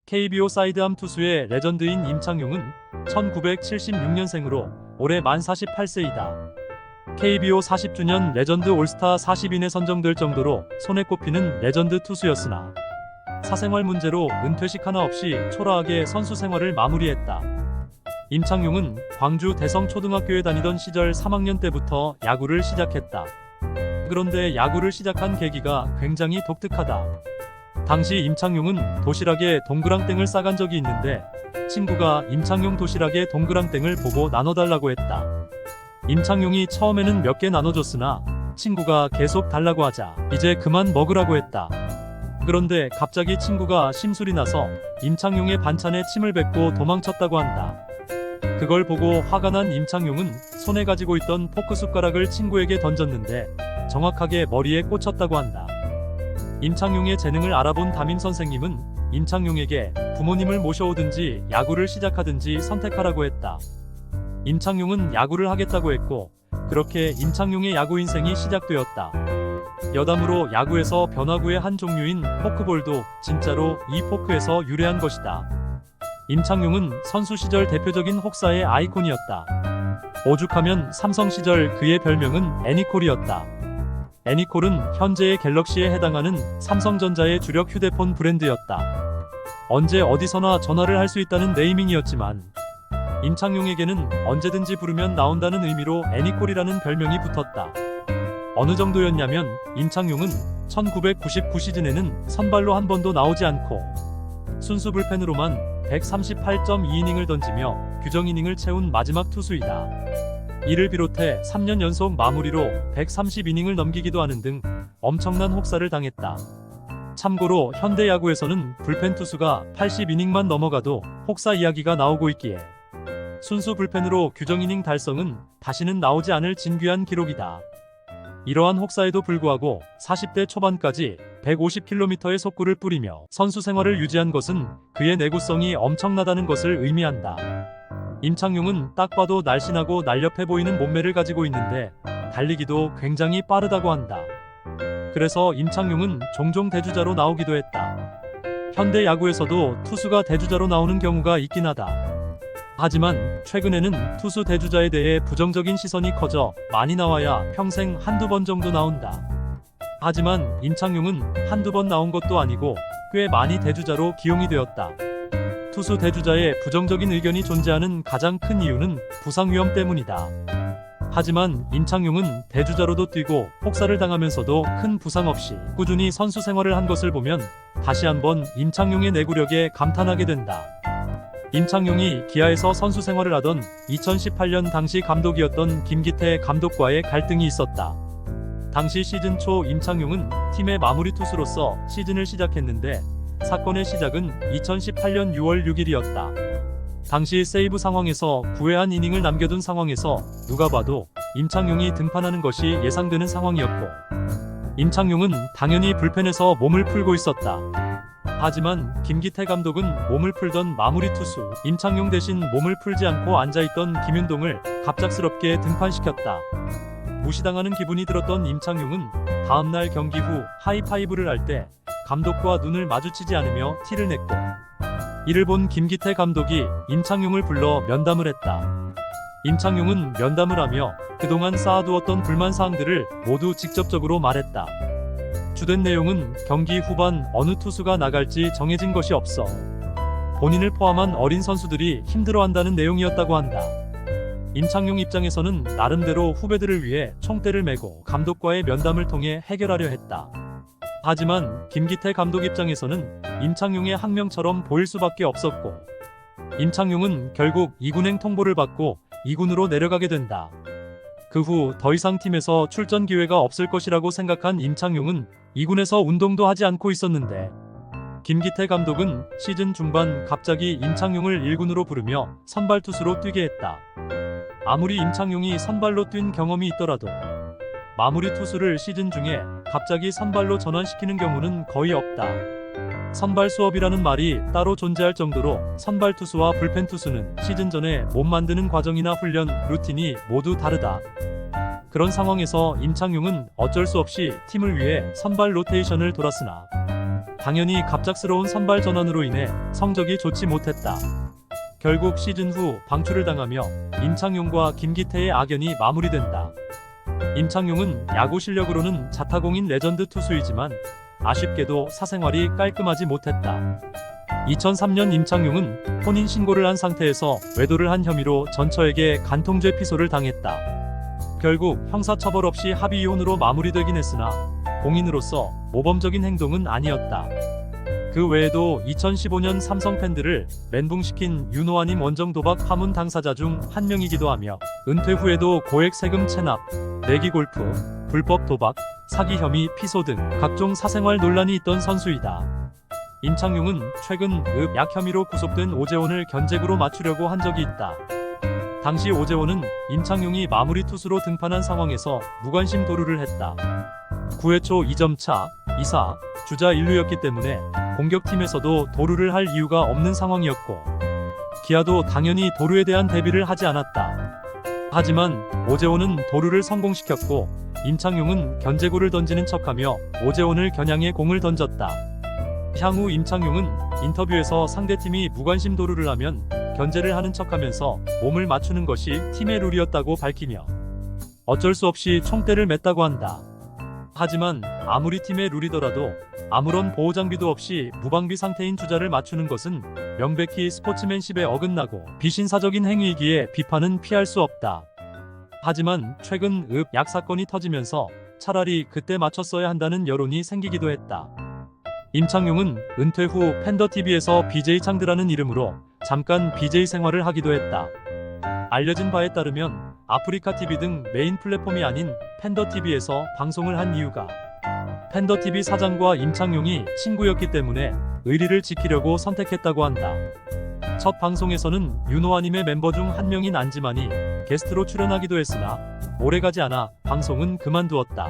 KBO 사이드암 투수의 레전드인 임창용은 1976년생으로 올해 만 48세이다. KBO 40주년 레전드 올스타 40인에 선정될 정도로 손에 꼽히는 레전드 투수였으나 사생활 문제로 은퇴식 하나 없이 초라하게 선수 생활을 마무리했다. 임창용은 광주 대성초등학교에 다니던 시절 3학년 때부터 야구를 시작했다. 그런데 야구를 시작한 계기가 굉장히 독특하다. 당시 임창용은 도시락에 동그랑땡을 싸간 적이 있는데 친구가 임창용 도시락에 동그랑땡을 보고 나눠달라고 했다. 임창용이 처음에는 몇 개 나눠줬으나 친구가 계속 달라고 하자 이제 그만 먹으라고 했다. 그런데 갑자기 친구가 심술이 나서 임창용의 반찬에 침을 뱉고 도망쳤다고 한다. 그걸 보고 화가 난 임창용은 손에 가지고 있던 포크 숟가락을 친구에게 던졌는데 정확하게 머리에 꽂혔다고 한다. 임창용의 재능을 알아본 담임 선생님은 임창용에게 부모님을 모셔오든지 야구를 시작하든지 선택하라고 했다. 임창용은 야구를 하겠다고 했고 그렇게 임창용의 야구 인생이 시작되었다. 여담으로 야구에서 변화구의 한 종류인 포크볼도 진짜로 이 포크에서 유래한 것이다. 임창용은 선수 시절 대표적인 혹사의 아이콘이었다. 오죽하면 삼성 시절 그의 별명은 애니콜이었다. 애니콜은 현재의 갤럭시에 해당하는 삼성전자의 주력 휴대폰 브랜드였다. 언제 어디서나 전화를 할 수 있다는 네이밍이었지만 임창용에게는 언제든지 부르면 나온다는 의미로 애니콜이라는 별명이 붙었다. 어느 정도였냐면 임창용은 1999 시즌에는 선발로 한 번도 나오지 않고 순수 불펜으로만 138.2이닝을 던지며 규정 이닝을 채운 마지막 투수이다. 이를 비롯해 3년 연속 마무리로 130이닝을 넘기기도 하는 등 엄청난 혹사를 당했다. 참고로 현대 야구에서는 불펜 투수가 80이닝만 넘어가도 혹사 이야기가 나오고 있기에 순수 불펜으로 규정 이닝 달성은 다시는 나오지 않을 진귀한 기록이다. 이러한 혹사에도 불구하고 40대 초반까지 150km의 속구를 뿌리며 선수 생활을 유지한 것은 그의 내구성이 엄청나다는 것을 의미한다. 임창용은 딱 봐도 날씬하고 날렵해 보이는 몸매를 가지고 있는데 달리기도 굉장히 빠르다고 한다. 그래서 임창용은 종종 대주자로 나오기도 했다. 현대 야구에서도 투수가 대주자로 나오는 경우가 있긴 하다. 하지만 최근에는 투수 대주자에 대해 부정적인 시선이 커져 많이 나와야 평생 한두 번 정도 나온다. 하지만 임창용은 한두 번 나온 것도 아니고 꽤 많이 대주자로 기용이 되었다. 투수 대주자에 부정적인 의견이 존재하는 가장 큰 이유는 부상 위험 때문이다. 하지만 임창용은 대주자로도 뛰고 혹사를 당하면서도 큰 부상 없이 꾸준히 선수 생활을 한 것을 보면 다시 한번 임창용의 내구력에 감탄하게 된다. 임창용이 기아에서 선수 생활을 하던 2018년 당시 감독이었던 김기태 감독과의 갈등이 있었다. 당시 시즌 초 임창용은 팀의 마무리 투수로서 시즌을 시작했는데 사건의 시작은 2018년 6월 6일이었다. 당시 세이브 상황에서 9회 한 이닝을 남겨둔 상황에서 누가 봐도 임창용이 등판하는 것이 예상되는 상황이었고 임창용은 당연히 불펜에서 몸을 풀고 있었다. 하지만 김기태 감독은 몸을 풀던 마무리 투수 임창용 대신 몸을 풀지 않고 앉아있던 김윤동을 갑작스럽게 등판시켰다. 무시당하는 기분이 들었던 임창용은 다음날 경기 후 하이파이브를 할 때 감독과 눈을 마주치지 않으며 티를 냈고 이를 본 김기태 감독이 임창용을 불러 면담을 했다. 임창용은 면담을 하며 그동안 쌓아두었던 불만사항들을 모두 직접적으로 말했다. 주된 내용은 경기 후반 어느 투수가 나갈지 정해진 것이 없어 본인을 포함한 어린 선수들이 힘들어한다는 내용이었다고 한다. 임창용 입장에서는 나름대로 후배들을 위해 총대를 메고 감독과의 면담을 통해 해결하려 했다. 하지만 김기태 감독 입장에서는 임창용의 항명처럼 보일 수밖에 없었고 임창용은 결국 2군행 통보를 받고 2군으로 내려가게 된다. 그 후 더 이상 팀에서 출전 기회가 없을 것이라고 생각한 임창용은 2군에서 운동도 하지 않고 있었는데 김기태 감독은 시즌 중반 갑자기 임창용을 1군으로 부르며 선발 투수로 뛰게 했다. 아무리 임창용이 선발로 뛴 경험이 있더라도 마무리 투수를 시즌 중에 갑자기 선발로 전환시키는 경우는 거의 없다. 선발 수업이라는 말이 따로 존재할 정도로 선발 투수와 불펜 투수는 시즌 전에 몸 만드는 과정이나 훈련, 루틴이 모두 다르다. 그런 상황에서 임창용은 어쩔 수 없이 팀을 위해 선발 로테이션을 돌았으나 당연히 갑작스러운 선발 전환으로 인해 성적이 좋지 못했다. 결국 시즌 후 방출을 당하며 임창용과 김기태의 악연이 마무리된다. 임창용은 야구 실력으로는 자타공인 레전드 투수이지만 아쉽게도 사생활이 깔끔하지 못했다. 2003년 임창용은 혼인 신고를 한 상태에서 외도를 한 혐의로 전처에게 간통죄 피소를 당했다. 결국 형사처벌 없이 합의 이혼으로 마무리되긴 했으나 공인으로서 모범적인 행동은 아니었다. 그 외에도 2015년 삼성 팬들을 멘붕시킨 윤호아님 원정 도박 파문 당사자 중 한 명이기도 하며 은퇴 후에도 고액 세금 체납, 내기 골프, 불법 도박, 사기 혐의 피소 등 각종 사생활 논란이 있던 선수이다. 임창용은 최근 약 혐의로 구속된 오재원을 견제구로 맞추려고 한 적이 있다. 당시 오재원은 임창용이 마무리 투수로 등판한 상황에서 무관심 도루를 했다. 9회 초 2점 차, 2사, 주자 1루였기 때문에 공격팀에서도 도루를 할 이유가 없는 상황이었고 기아도 당연히 도루에 대한 대비를 하지 않았다. 하지만 오재원은 도루를 성공시켰고 임창용은 견제구를 던지는 척하며 오재원을 겨냥해 공을 던졌다. 향후 임창용은 인터뷰에서 상대팀이 무관심 도루를 하면 견제를 하는 척하면서 몸을 맞추는 것이 팀의 룰이었다고 밝히며 어쩔 수 없이 총대를 맸다고 한다. 하지만 아무리 팀의 룰이더라도 아무런 보호장비도 없이 무방비 상태인 주자를 맞추는 것은 명백히 스포츠맨십에 어긋나고 비신사적인 행위이기에 비판은 피할 수 없다. 하지만 최근 약 사건이 터지면서 차라리 그때 맞췄어야 한다는 여론이 생기기도 했다. 임창용은 은퇴 후 팬더TV에서 BJ 창드라는 이름으로 잠깐 BJ 생활을 하기도 했다. 알려진 바에 따르면 아프리카TV 등 메인 플랫폼이 아닌 팬더TV에서 방송을 한 이유가 팬더TV 사장과 임창용이 친구였기 때문에 의리를 지키려고 선택했다고 한다. 첫 방송에서는 윤호아님의 멤버 중 한 명인 안지만이 게스트로 출연하기도 했으나 오래가지 않아 방송은 그만두었다.